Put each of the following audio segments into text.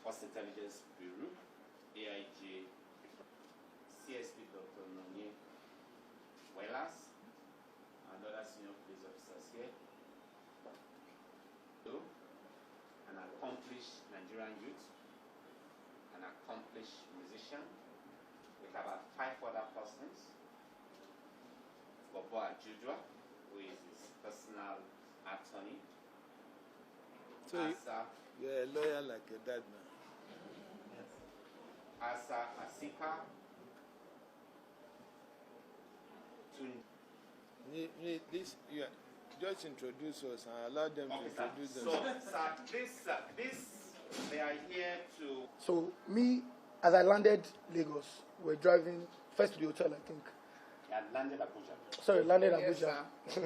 Force Intelligence Bureau, AIG, CSP Dr. Nonye Wellas, and other senior police officers here. An accomplished Nigerian youth, an accomplished musician, with about 5 other persons. Bobo Ajujwa, who is his personal attorney. So you're a lawyer like your dad now. Yes. Asa Asika. This, you just introduce us and allow them to introduce themselves. So, sir, they are here to... So, me, as I landed Lagos, we're driving first to the hotel, I think. You had landed Abuja. Sorry, landed Abuja. Yes,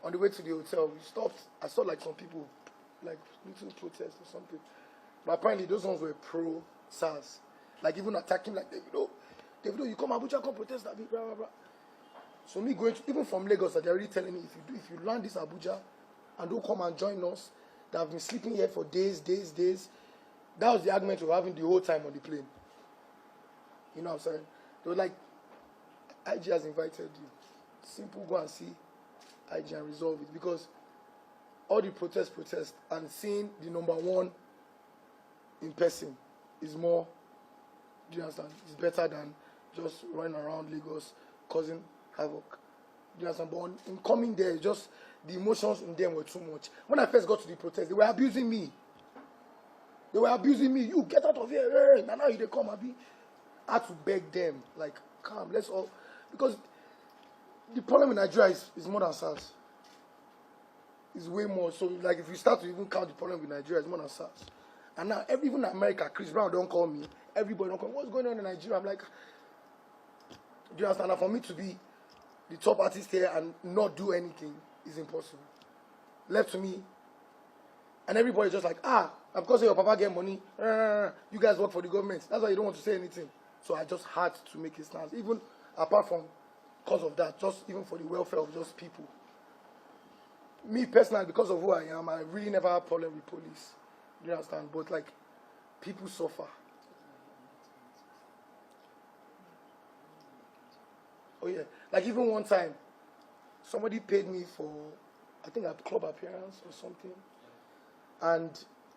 on the way to the hotel, we stopped. I saw like some people, like little protests or something. But apparently those ones were pro-SARS. Like even attacking like, Davido, you come Abuja, come protest that bit, blah, blah, blah. So me going to, even from Lagos, they're already telling me, if you land this Abuja and don't come and join us, that have been sleeping here for days. That was the argument we were having the whole time on the plane. You know what I'm saying? They were like, IG has invited you. Simple, go and see IG and resolve it. Because all the protest, and seeing the number one in person is more, do you understand? It's better than just running around Lagos causing havoc. Do you understand? But in coming there, just the emotions in them were too much. When I first got to the protest, they were abusing me. You get out of here. Hey, now they come, Abi. I had to beg them, like, calm, let's all. Because the problem in Nigeria is more than SARS. It's way more. So, like, if you start to even count the problem with Nigeria, it's more than SARS. And now, even in America, Chris Brown don't call me. Everybody don't call me. What's going on in Nigeria? I'm like, do you understand? Now, for me to be the top artist here and not do anything is impossible. Left to me. And everybody's just like, because your papa get money, you guys work for the government. That's why you don't want to say anything. So I just had to make a stance. Even apart from because of that, just even for the welfare of just people. Me personally, because of who I am, I really never had a problem with police. You understand? But like, people suffer. Oh yeah. Like even one time, somebody paid me for, I think a club appearance or something. And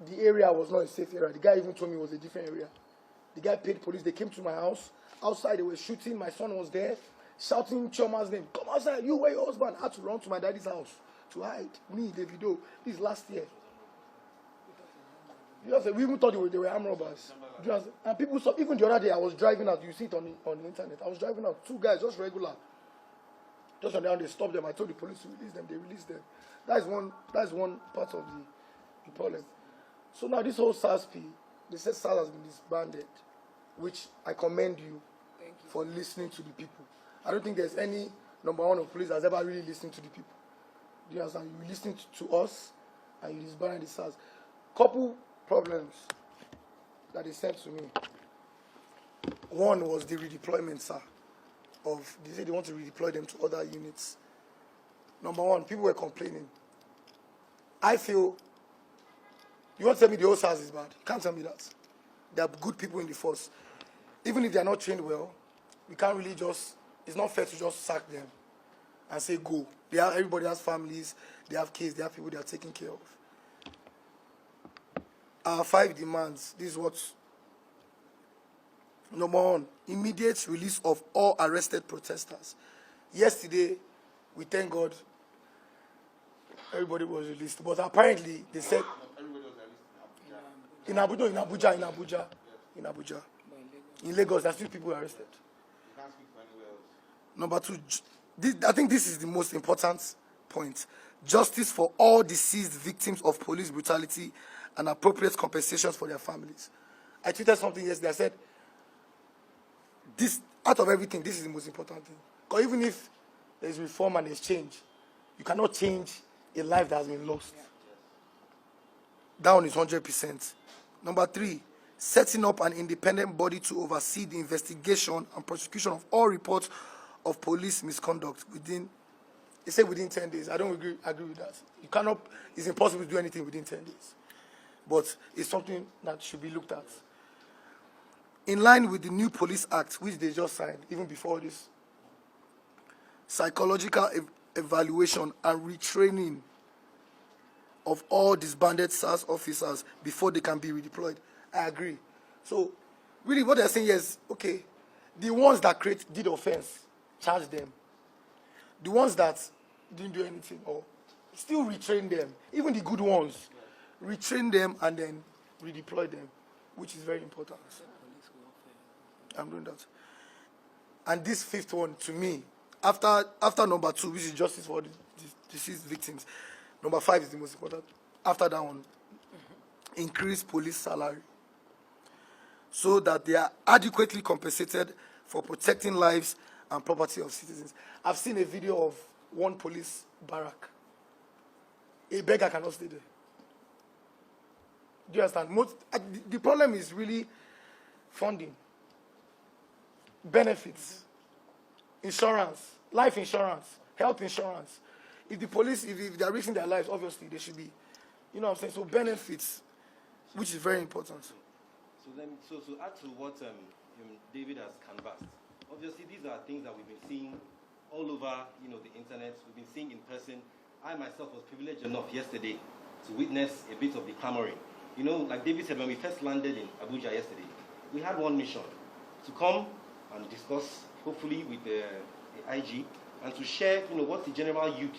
the area was not a safe area. The guy even told me it was a different area. The guy paid police. They came to my house. Outside, they were shooting. My son was there, shouting Chioma's name. Come outside. You were your husband. I had to run to my daddy's house to hide. Me, Davido. This last year. You know, we even thought they were armed robbers. You know, and people saw, even the other day, I was driving out. You see it on the internet. I was driving out. 2 guys, just regular. Just on the down, they stopped them. I told the police to release them. They released them. That is one part of the problem. So now this whole SARS, they said SARS has been disbanded, which I commend you for listening to the people. I don't think there's any number one of police that's ever really listened to the people. Do you understand? You listened to us and you disbanded the SARS. Couple problems that they sent to me. One was the redeployment, sir. They said they want to redeploy them to other units. Number one, people were complaining. I feel, you want to tell me the whole SARS is bad? You can't tell me that. There are good people in the force. Even if they are not trained well, we can't really it's not fair to just sack them and say go. Everybody has families, they have kids, they have people they are taking care of. Our 5 demands, this is what. Number one, immediate release of all arrested protesters. Yesterday, we thank God, everybody was released. But apparently, they said in Abuja. In Lagos, there are still people arrested. Number two, I think this is the most important point. Justice for all deceased victims of police brutality and appropriate compensations for their families. I tweeted something yesterday. I said, out of everything, this is the most important thing. Because even if there's reform and there's change, you cannot change a life that has been lost. That one is 100%. Number 3, setting up an independent body to oversee the investigation and prosecution of all reports of police misconduct within 10 days. I don't agree with that. You cannot, it's impossible to do anything within 10 days. but it's something that should be looked at. In line with the new Police Act, which they just signed, even before this, psychological evaluation and retraining of all disbanded SARS officers before they can be redeployed. I agree. So, really, what they're saying is, okay, the ones that did offense, charge them. The ones that didn't do anything, or still retrain them. Even the good ones, retrain them and then redeploy them, which is very important. I'm doing that. And this fifth one, to me, after number 2, which is justice for the deceased victims, number 5 is the most important. After that one, increase police salary so that they are adequately compensated for protecting lives and property of citizens. I've seen a video of one police barrack. A beggar cannot stay there. Do you understand? The problem is really funding, benefits, insurance, life insurance, health insurance. If the police, if they are risking their lives, obviously they should be, you know what I'm saying? So benefits, which is very important. So to add to what David has canvassed, obviously these are things that we've been seeing all over, the internet. We've been seeing in person. I myself was privileged enough yesterday to witness a bit of the clamoring. Like David said, when we first landed in Abuja yesterday, we had one mission: to come and discuss, hopefully with the IG, and to share, what the general youth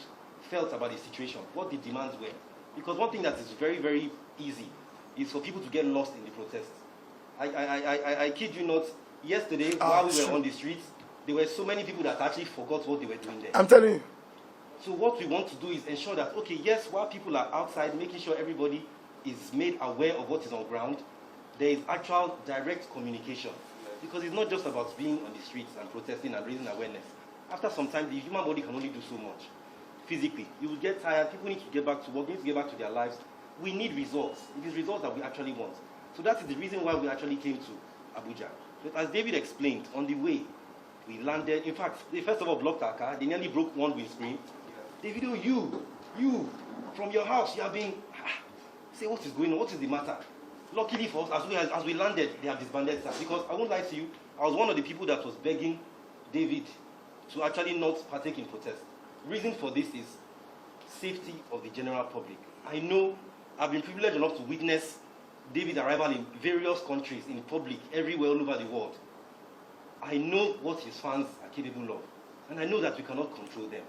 felt about the situation, what the demands were. Because one thing that is very, very easy is for people to get lost in the protests. I kid you not, yesterday, while we were on the streets, there were so many people that actually forgot what they were doing there. I'm telling you. So what we want to do is ensure that, okay, yes, while people are outside, making sure everybody is made aware of what is on ground, there is actual direct communication. Because it's not just about being on the streets and protesting and raising awareness. After some time, the human body can only do so much. Physically, you will get tired, people need to get back to work, need to get back to their lives. We need results. It is results that we actually want. So that is the reason why we actually came to Abuja. But as David explained, on the way, we landed. In fact, they first of all blocked our car. They nearly broke one windscreen. Davido, you, from your house, you have been... Say, what is going on? What is the matter? Luckily for us, as we landed, they have disbanded us. Because I won't lie to you, I was one of the people that was begging David to actually not partake in protest. Reason for this is safety of the general public. I know I've been privileged enough to witness David's arrival in various countries, in public, everywhere, all over the world. I know what his fans are capable of. And I know that we cannot control them.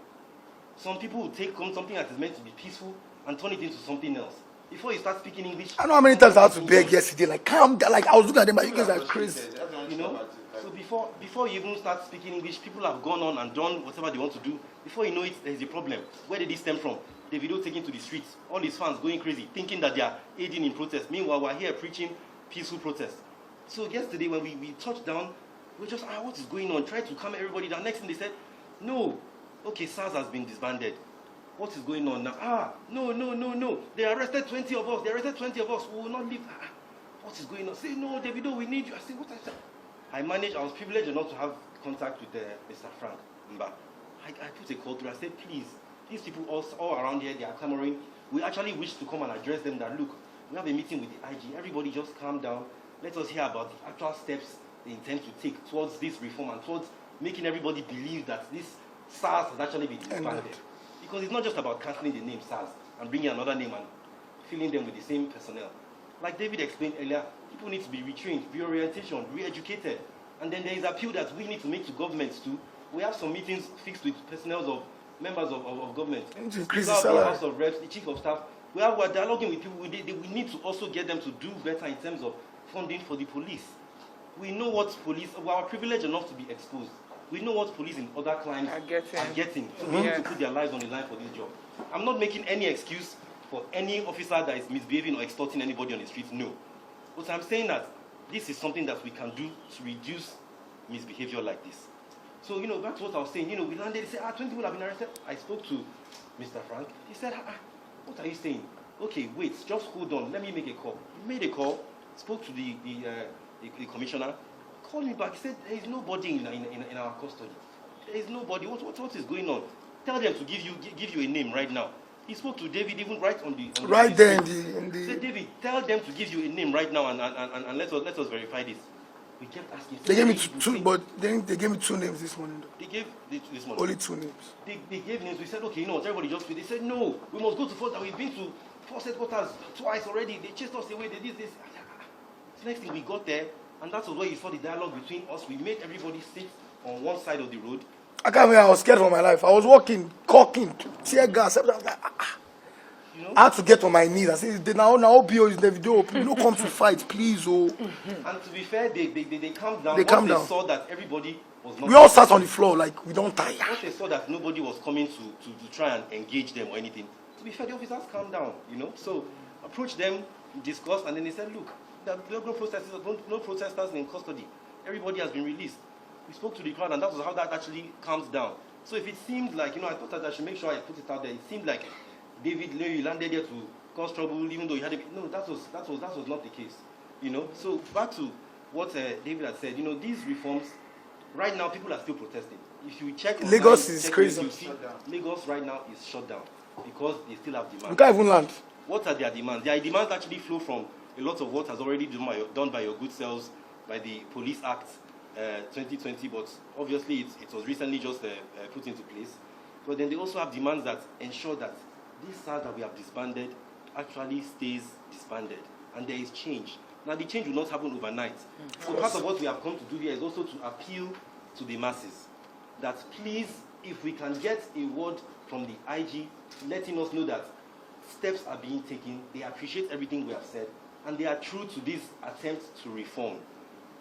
Some people will take something that is meant to be peaceful and turn it into something else. Before you start speaking English... I know how many times I had to beg yesterday, like, calm down, like, I was looking at them, like, you guys are crazy. So before you even start speaking English, people have gone on and done whatever they want to do. Before you know it, there's a problem. Where did this stem from? Davido taken to the streets, all his fans going crazy, thinking that they are aiding in protest. Meanwhile, we're here preaching peaceful protest. So yesterday, when we touched down, we just, what is going on? Tried to calm everybody down. Next thing they said, no. Okay, SARS has been disbanded. What is going on now? No. They arrested 20 of us. We will not leave. What is going on? Say, no, Davido, we need you. I said, what I said? I was privileged enough to have contact with Mr. Frank Mba. I put a call through. I said, please, these people all around here, they are clamoring. We actually wish to come and address them that, look, we have a meeting with the IG. Everybody just calm down. Let us hear about the actual steps they intend to take towards this reform and towards making everybody believe that this SARS has actually been disbanded. Because it's not just about cancelling the name SARS and bringing another name and filling them with the same personnel. Like David explained earlier, people need to be retrained, reorientation, re-educated. And then there is appeal that we need to make to governments too. We have some meetings fixed with personnel of members of government. Increase the salary. House of Reps, the chief of staff. We're dialoguing with people. We need to also get them to do better in terms of funding for the police. We know what police, we are privileged enough to be exposed. We know what police in other climes are getting to be able to put their lives on the line for this job. I'm not making any excuse for any officer that is misbehaving or extorting anybody on the streets, no. But I'm saying that this is something that we can do to reduce misbehavior like this. So, back to what I was saying, we landed, they said, 20 people have been arrested. I spoke to Mr. Frank. He said, what are you saying? Okay, wait, just hold on. Let me make a call. He made a call, spoke to the commissioner, called me back. He said, there is nobody in our custody. There is nobody. What is going on? Tell them to give you a name right now. He spoke to David even right on the Right there street. He said, David, tell them to give you a name right now and let us verify this. We kept asking. They gave me two, but then they gave me 2 names this morning. They gave this morning. Only 2 names. They gave names. We said, okay, you know what, everybody just wait. They said, no, we must go to Force. We've been to Force headquarters twice already. They chased us away. They did this. The next thing we got there, and that was where you saw the dialogue between us. We made everybody sit on one side of the road. I can't believe I was scared for my life. I was walking, caulking, tear gas. I was like, You know? I had to get on my knees. I said, now Davido is Davido. You don't come to fight, please. Oh. And to be fair, they calmed down. They calmed down. They saw that everybody was not. We all sat on the floor like we don't tire. Once they saw that nobody was coming to try and engage them or anything, to be fair, the officers calmed down, you know. So approached them, discussed, and then they said, look, there are no protesters in custody. Everybody has been released. We spoke to the crowd, and that was how that actually calms down. So if it seemed like, you know, I thought that I should make sure I put it out there. It seemed like David you landed there to cause trouble, even though you had a bit. No, that was not the case, you know. So back to what David had said. You know, these reforms. Right now, people are still protesting. If you check Lagos is crazy. You see, Lagos right now is shut down because they still have demand. We can't even land. What are their demands? Their demands actually flow from a lot of what has already been done by your good selves, by the Police Act 2020, but obviously it was recently just put into place. But then they also have demands that ensure that this SARS that we have disbanded actually stays disbanded, and there is change. Now, the change will not happen overnight. So part of what we have come to do here is also to appeal to the masses that please, if we can get a word from the IG letting us know that steps are being taken, they appreciate everything we have said, and they are true to this attempt to reform,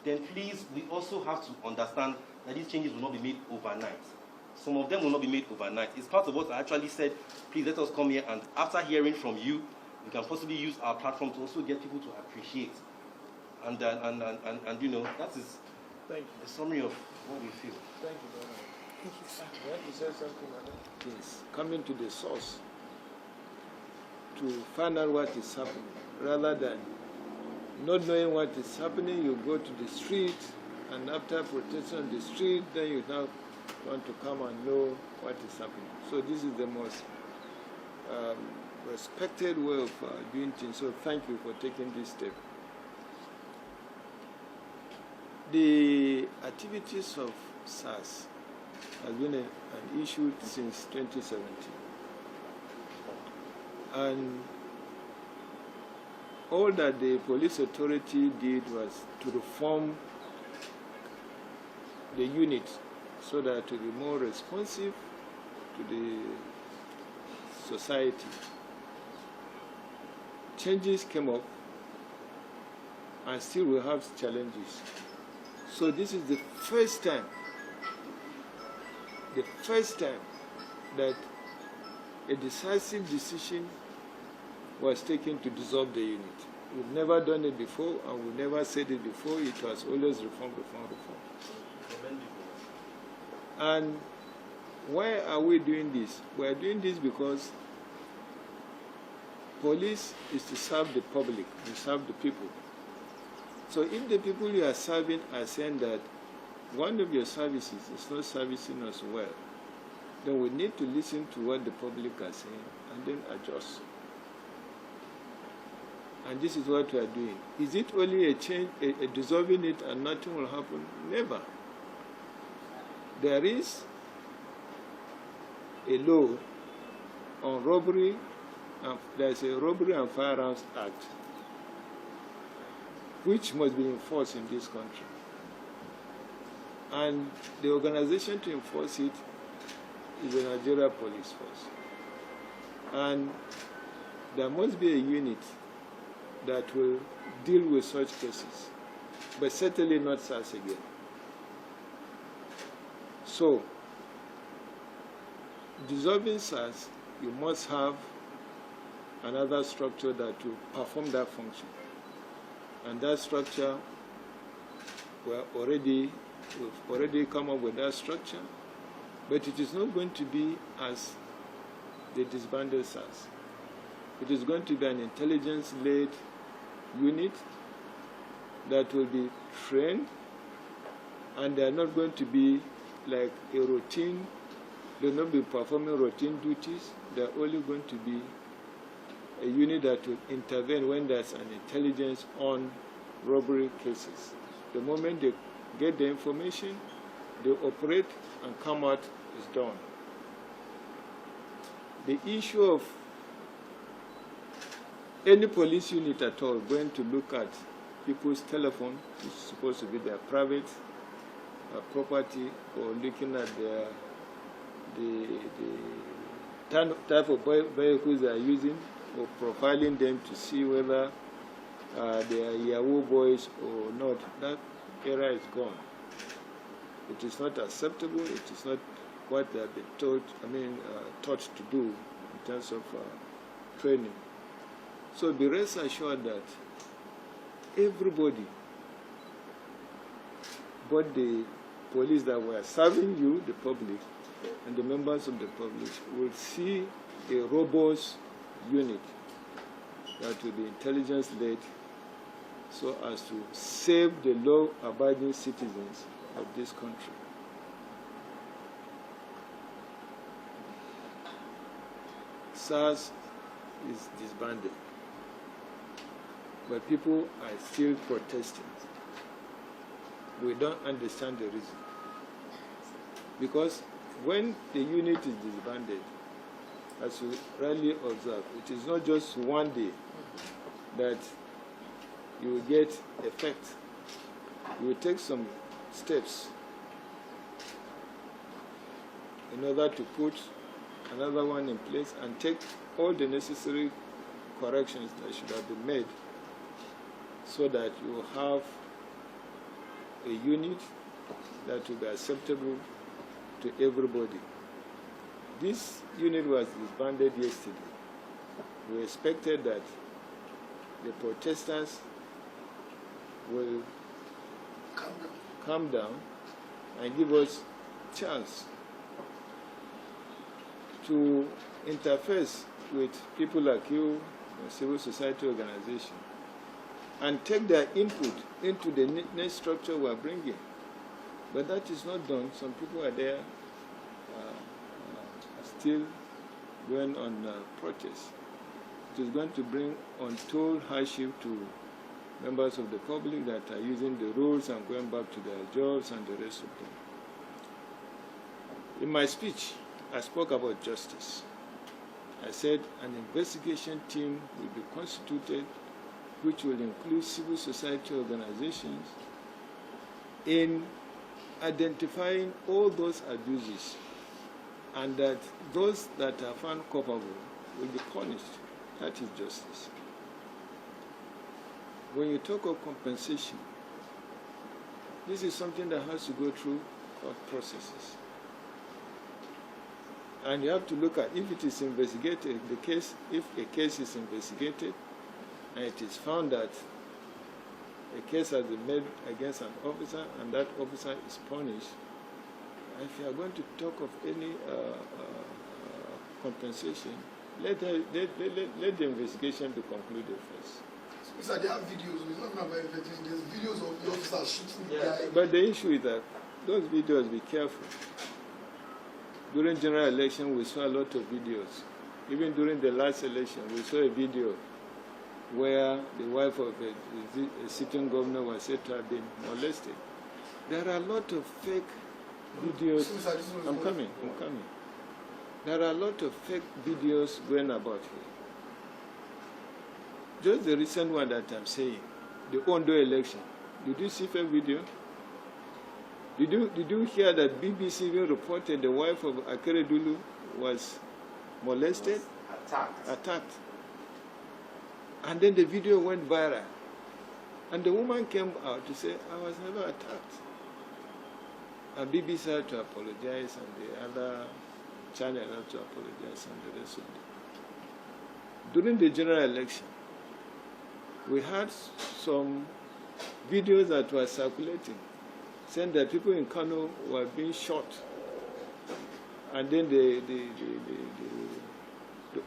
then please, we also have to understand that these changes will not be made overnight. Some of them will not be made overnight. It's part of what I actually said, please let us come here, and after hearing from you, we can possibly use our platform to also get people to appreciate. And you know, that is a summary of what we feel. Thank you very much. You want to say something like that? Yes. Coming to the source to find out what is happening, rather than not knowing what is happening, you go to the street, and after protesting on the street, then you now want to come and know what is happening. So this is the most respected way of doing things. So thank you for taking this step. The activities of SARS has been an issue since 2017. And all that the police authority did was to reform the unit so that to be more responsive to the society. Changes came up, and still we have challenges. So this is the first time that a decisive decision was taken to dissolve the unit. We've never done it before, and we never said it before. It was always reform, reform, reform. And why are we doing this? We are doing this because police is to serve the public, to serve the people. So if the people you are serving are saying that one of your services is not servicing us well, then we need to listen to what the public are saying and then adjust. And this is what we are doing. Is it only a change, a dissolving it and nothing will happen? Never. There is a law on robbery, and there is a Robbery and Firearms Act, which must be enforced in this country. And the organization to enforce it is the Nigeria Police Force. And there must be a unit that will deal with such cases, but certainly not SARS again. So, dissolving SARS, you must have another structure that will perform that function. And that structure, we've already come up with that structure, but it is not going to be as the disbanded SARS. It is going to be an intelligence-led unit that will be trained, and they are not going to be like a routine They will not be performing routine duties. They're only going to be a unit that will intervene when there's an intelligence on robbery cases. The moment they get the information, they operate and come out is done. The issue of any police unit at all going to look at people's telephone, which is supposed to be their private property, or looking at the type of vehicles they are using, or profiling them to see whether they are Yahoo boys or not, that era is gone. It is not acceptable. It is not what they have been taught to do in terms of training. So be rest assured that everybody, both the police that were serving you, the public, and the members of the public, will see a robust unit that will be intelligence-led so as to save the law-abiding citizens of this country. SARS is disbanded, but people are still protesting. We don't understand the reason. Because when the unit is disbanded, as you rightly observe, it is not just one day that you will get effect. You will take some steps in order to put another one in place and take all the necessary corrections that should have been made so that you will have a unit that will be acceptable to everybody. This unit was disbanded yesterday. We expected that the protesters will calm down and give us chance to interface with people like you, civil society organization, and take their input into the next structure we are bringing. But that is not done. Some people are there still going on protest. It is going to bring untold hardship to members of the public that are using the rules and going back to their jobs and the rest of them. In my speech, I spoke about justice. I said an investigation team will be constituted which will include civil society organizations in identifying all those abuses, and that those that are found culpable will be punished. That is justice. When you talk of compensation, this is something that has to go through court processes. And you have to look at if it is investigated, if a case is investigated and it is found that a case has been made against an officer and that officer is punished, if you are going to talk of any compensation, let the investigation be concluded first. So there are videos. It's not about investigation. There's videos of the officers shooting the guy. But the issue is that those videos, be careful. During general election, we saw a lot of videos. Even during the last election, we saw a video where the wife of a sitting governor was said to have been molested. There are a lot of fake videos. I'm coming. There are a lot of fake videos going about here. Just the recent one that I'm saying, the Ondo election. Did you see fake video? Did you hear that BBC even reported the wife of Akeredolu was molested? Attacked. And then the video went viral. And the woman came out to say, I was never attacked. And BBC had to apologize, and the other channel had to apologize, and the rest of it. During the general election, we had some videos that were circulating, saying that people in Kano were being shot. And then the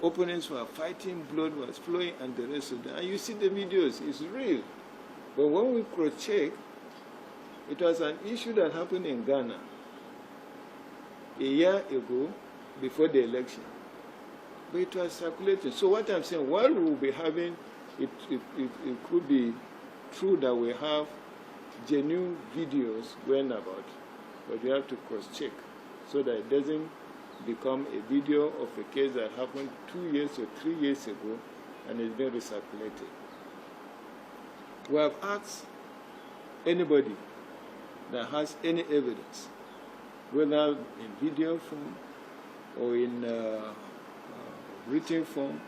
opponents were fighting, blood was flowing, and the rest of them. And you see the videos, it's real. But when we cross-check, it was an issue that happened in Ghana. a year ago before the election. But it was circulating. So what I'm saying, while we will be having, it could be true that we have genuine videos going about, but we have to cross-check so that it doesn't become a video of a case that happened 2 years or 3 years ago and it's been recirculated. We have asked anybody that has any evidence, whether in video form or in written form,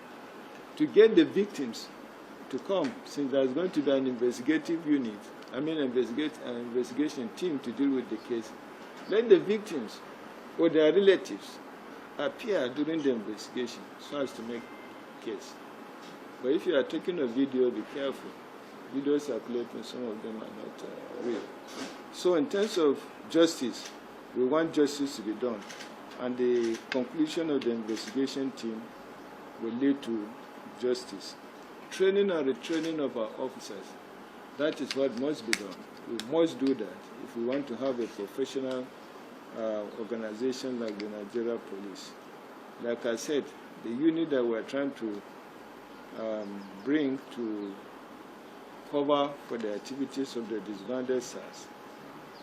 to get the victims to come, since there's going to be an investigative unit, an investigation team to deal with the case. Let the victims or their relatives appear during the investigation so as to make case. But if you are taking a video, be careful. Videos circulating, some of them are not real. So in terms of justice, we want justice to be done. And the conclusion of the investigation team will lead to justice. Training and retraining of our officers, that is what must be done. We must do that if we want to have a professional organization like the Nigeria Police. Like I said, the unit that we're trying to bring to cover for the activities of the disbanded SARS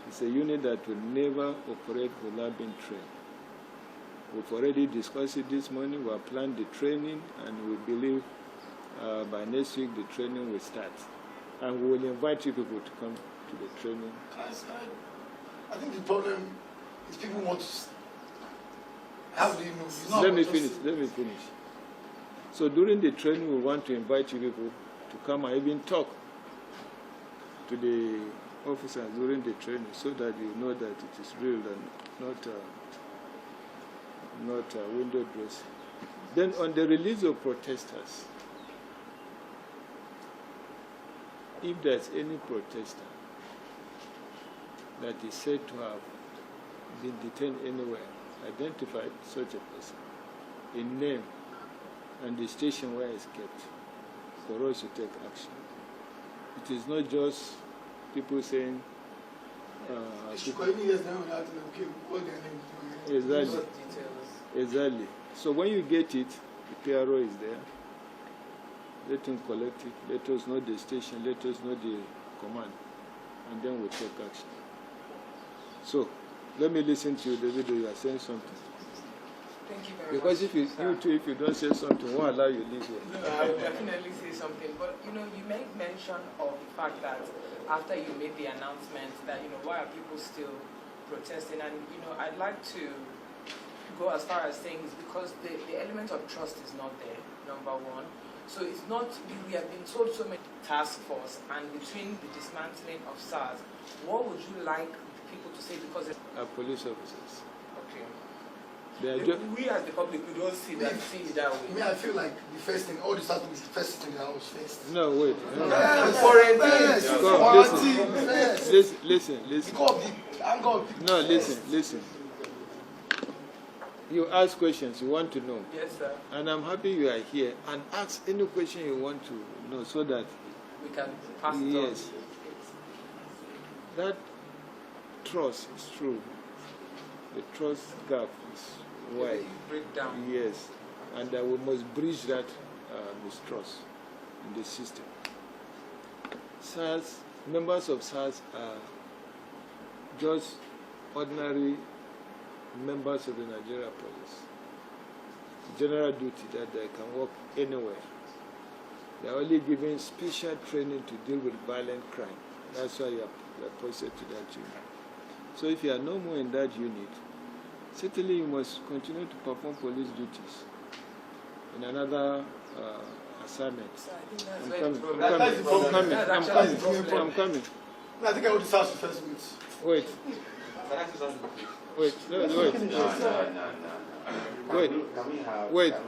is a unit that will never operate without being trained. We've already discussed it this morning. We have planned the training, and we believe by next week the training will start. And we will invite you people to come to the training. I think the problem is people want to. How do you know? Let me finish. So during the training, we want to invite you people to come and even talk to the officers during the training, so that you know that it is real and not window dressing. Then on the release of protesters, if there's any protester that is said to have been detained anywhere, identify such a person in name and the station where it's kept, for us to take action. It is not just people saying Exactly. So when you get it, the PRO is there. Let him collect it. Let us know the station. Let us know the command. And then we'll take action. So, let me listen to you, Davido. You are saying something. Thank you very because much. Because if you don't say something, won't allow you to leave here. No, I will definitely say something. But, you make mention of the fact that after you made the announcement that, why are people still protesting? And, I'd like to go as far as saying it's because the element of trust is not there, number one. So it's not, we have been told so many task force, and between the dismantling of SARS, what would you like people to say? Because Our police officers. Okay. We as the public, we don't see that way. I feel like the first thing, all this has to be the first thing in the house first. No, wait. Listen. No, listen. You ask questions you want to know. Yes, sir. And I'm happy you are here. And ask any question you want to know so that we can pass it on. Yes. That trust is true. The trust gap is wide. Break down. Yes. And we must bridge that mistrust in the system. SARS, members of SARS are just ordinary members of the Nigeria Police. General duty that they can work anywhere. They are only given special training to deal with violent crime. That's why you are posted to that unit. So if you are no more in that unit, certainly you must continue to perform police duties in another assignment. So I think that's I'm coming. I think I would start first with. Wait.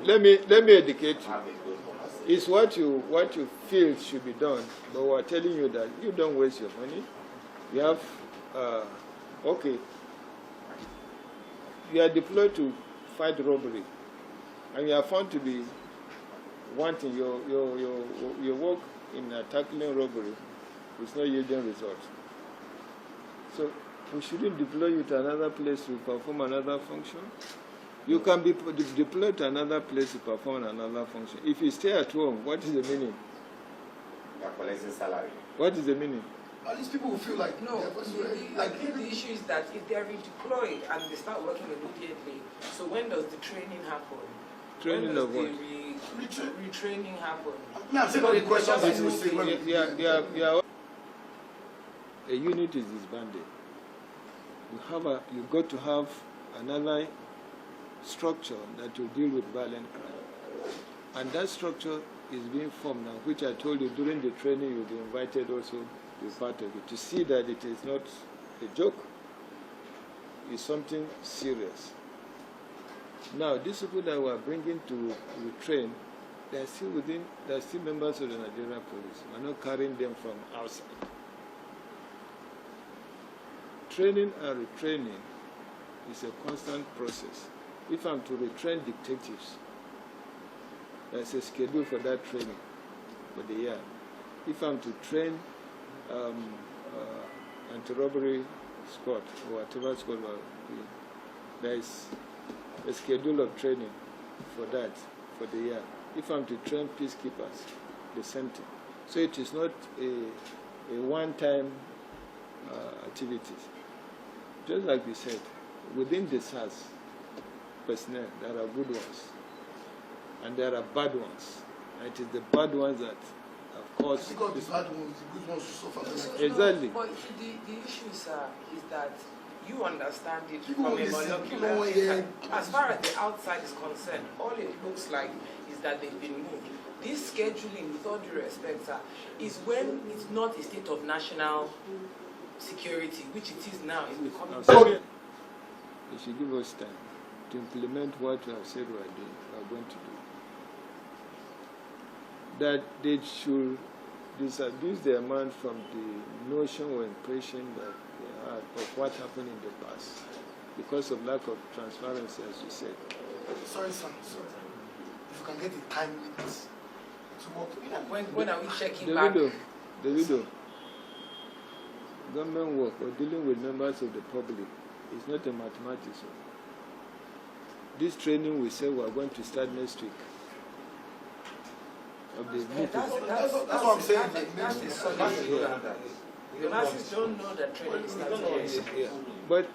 Let me educate you. It's what you feel should be done, but we're telling you that you don't waste your money. You have, okay, you are deployed to fight robbery, and you are found to be wanting your work in tackling robbery is not yielding results. So we shouldn't deploy you to another place to perform another function. You can be deployed to another place to perform another function. If you stay at home, what is the meaning? You are collecting salary. What is the meaning? At least people will feel like No, they're I think the issue is that if they are redeployed and they start working immediately, so when does the training happen? Training of what? Retraining happen? I'm saying all the questions that you will say. Yeah. A unit is disbanded. You got to have another structure that will deal with violent crime. And that structure is being formed now, which I told you during the training you'll be invited also to be part of it, to see that it is not a joke, it's something serious. Now, these people that we are bringing to retrain, they are still members of the Nigerian police. We're not carrying them from outside. Training and retraining is a constant process. If I'm to retrain detectives, there's a schedule for that training for the year. If I'm to train anti-robbery squad or whatever squad, there's a schedule of training for that for the year. If I'm to train peacekeepers, the same thing. So it is not a one-time activities. Just like we said, within the SARS personnel, there are good ones and there are bad ones. And it is the bad ones that, of course, Because the bad ones, the good ones will suffer. Exactly. But the issue, sir, is that you understand it People from a will listen, molecular. people will As far as the outside is concerned, all it looks like is that they've been moved. This scheduling, with all due respect, sir, is when it's not a state of national security, which it is now. It's becoming. You should give us time to implement what we have said we are going to do. That they should disabuse their mind from the notion or impression that they had of what happened in the past because of lack of transparency, as you said. Sorry, sir. Sorry. If you can get the time limits to work. When are we checking back? Davido, government work or dealing with members of the public is not a mathematics. This training we say we are going to start next week. Of the meeting. That's what I'm saying. That's a solid program. The masses don't know that training is starting. Yeah. But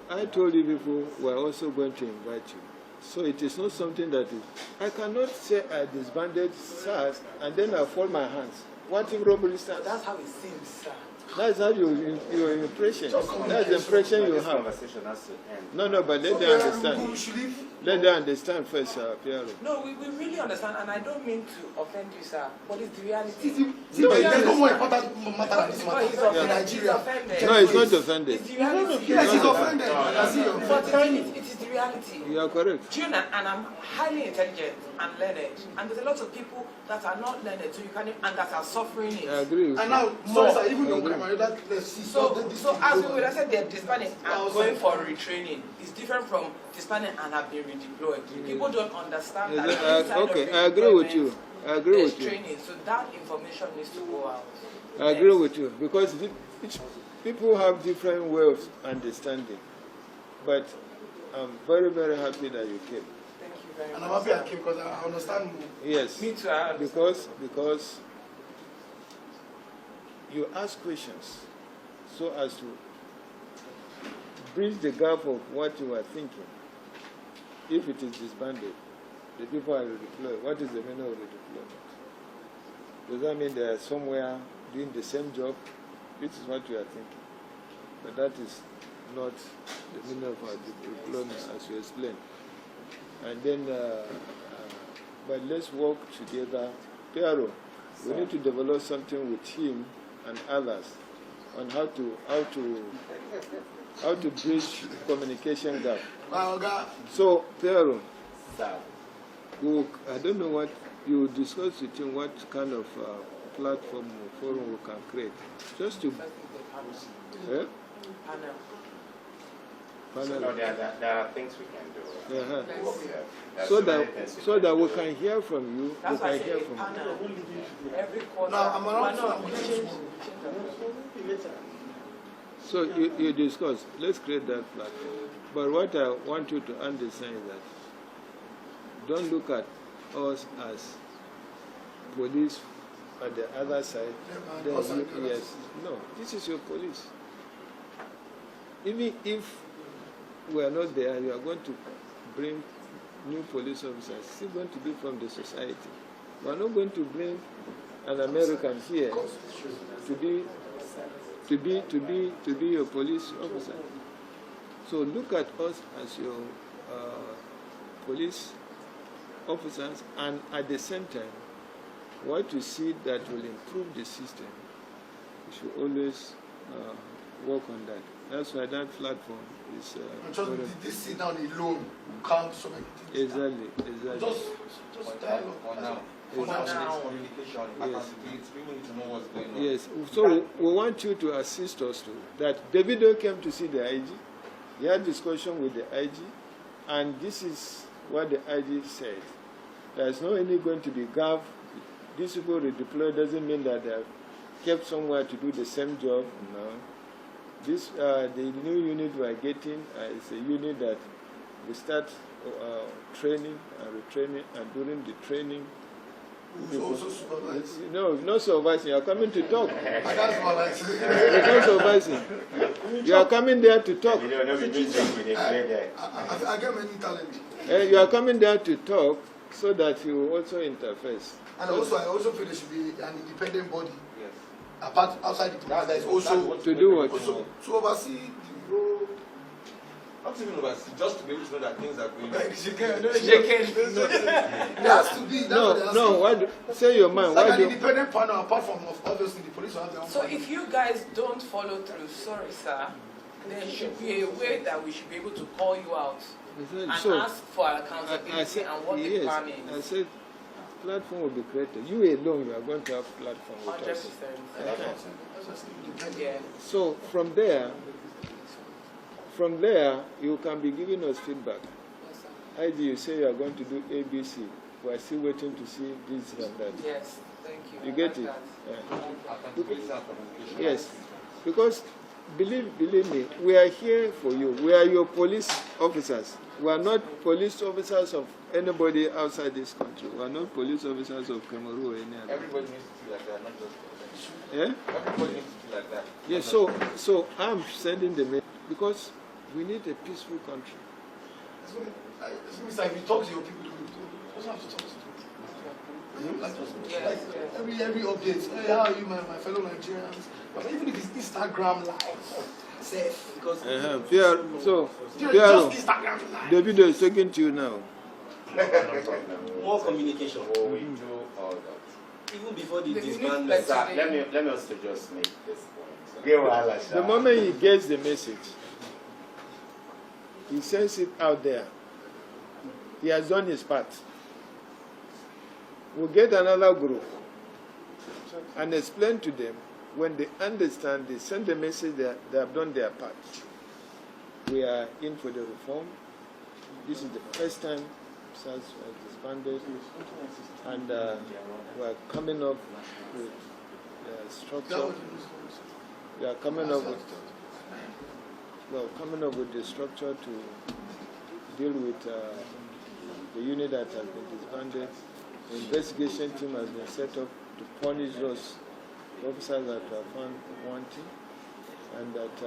I told you before, we are also going to invite you. So it is not something that is. I cannot say I disbanded SARS and then I fold my hands. What if robbery starts? That's how it seems, sir. That's how your impression. That's the impression you This have. conversation has to end. No, but let them understand. Let them understand first, Piero. No, we really understand, and I don't mean to offend you, sir, but it's the reality. There's no more important matter than this matter in Nigeria. No, it's not offended. It's the reality. Yes, he's offended. But it is the reality. You are correct. Do you know, and I'm highly intelligent and learned, and there's a lot of people that are not learned, so you can, and that are suffering it. I agree with And you. now, sorry, sir, even though let's see. So as we would have said, they're disbanding and going for retraining. It's different from disbanding and have been redeployed. People don't understand that. Okay, I agree with you. I agree with you. Training, so that information needs to go out. I agree with you because people have different ways of understanding. But I'm very, very happy that you came. Thank you very much. And I'm happy I came because I understand more. Yes. Me too. I understand. Because you ask questions so as to bridge the gap of what you are thinking. If it is disbanded, the people are redeployed. What is the meaning of redeployment? Does that mean they are somewhere doing the same job? This is what you are thinking. But that is not the meaning of our deployment, as you explained. And then, but let's work together. Piero, we need to develop something with him and others on how to bridge communication gap. So, Piero, I don't know what you discuss with him, what kind of platform or forum we can create, just to. So no, there are things we can do. So that we can hear from you. That's why I say every quarter. No, I'm around. So you discuss, let's create that platform. But what I want you to understand is that don't look at us as police at the other side. Then yes, no, this is your police. Even if we are not there, you are going to bring new police officers, still going to be from the society. We are not going to bring an American here to be your police officer. So look at us as your police officers, and at the same time, what you see that will improve the system, you should always work on that. That's why that platform is. This sit down alone can't so many things. Exactly. Just dialogue. For now. Communication, accountability, people need to know what's going on. Yes, so we want you to assist us too. That Davido came to see the IG, he had discussion with the IG, and this is what the IG said. There's no any going to be gap. These people redeployed doesn't mean that they are kept somewhere to do the same job. No. This the new unit we are getting is a unit that we start training and retraining, and during the training. Also supervise. No, not supervising. You are coming to talk. That's what I say. It's not supervising. You are coming there to talk. I get many talent. You are coming there to talk so that you also interface. And also, I also feel there should be an independent body. Yes. Apart outside the police, there is also to do what? Also, to oversee the role. Not even oversee, just to be able to know that things are going on. There has to be. No. Why say your mind? Like why an independent panel, apart from obviously the police will have their own. So if you guys don't follow through, sorry sir, there should be a way that we should be able to call you out and ask for accountability and what the plan is. I said platform will be created. You alone, you are going to have platform with 100%. us. Yeah. So from there, you can be giving us feedback. Yes, sir. IG, you say you are going to do ABC. We are still waiting to see this and that. Yes, thank you. You get it? That. Yes, because believe me, we are here for you. We are your police officers. We are not police officers of anybody outside this country. We are not police officers of Cameroon or any other. Everybody needs to feel like that, not just Yeah? everybody needs to feel like that. Yes, so I'm sending the message because we need a peaceful country. It's like you talk to your people, you also have to talk to them. Every update, hey, how are you, my fellow Nigerians? But even if it's Instagram live, safe. Because So, just Instagram live. Davido is talking to you now. More communication. Oh, we do all that. Even before the The disband. unit Sir, let me also just make this point. The moment he gets the message, he sends it out there. He has done his part. We'll get another group and explain to them. When they understand, they send the message that they have done their part. We are in for the reform. This is the first time SARS was disbanded, and we are coming up with structure. We are coming up with the structure to deal with the unit that has been disbanded. The investigation team has been set up to punish those officers that are found wanting, and that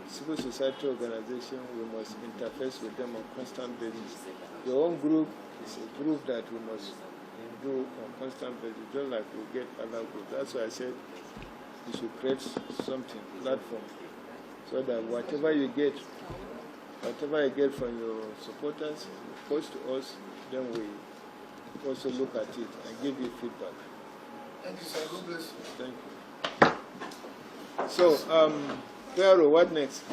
civil society organization, we must interface with them on constant basis. Your own group is a group that we must do on constant basis, just like we get other groups. That's why I said you should create something, platform, so that whatever you get from your supporters, post to us, then we also look at it and give you feedback. Thank you, sir. God bless you. Thank you. So, Pharaoh, what next?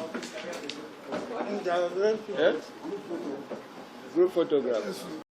Group photograph.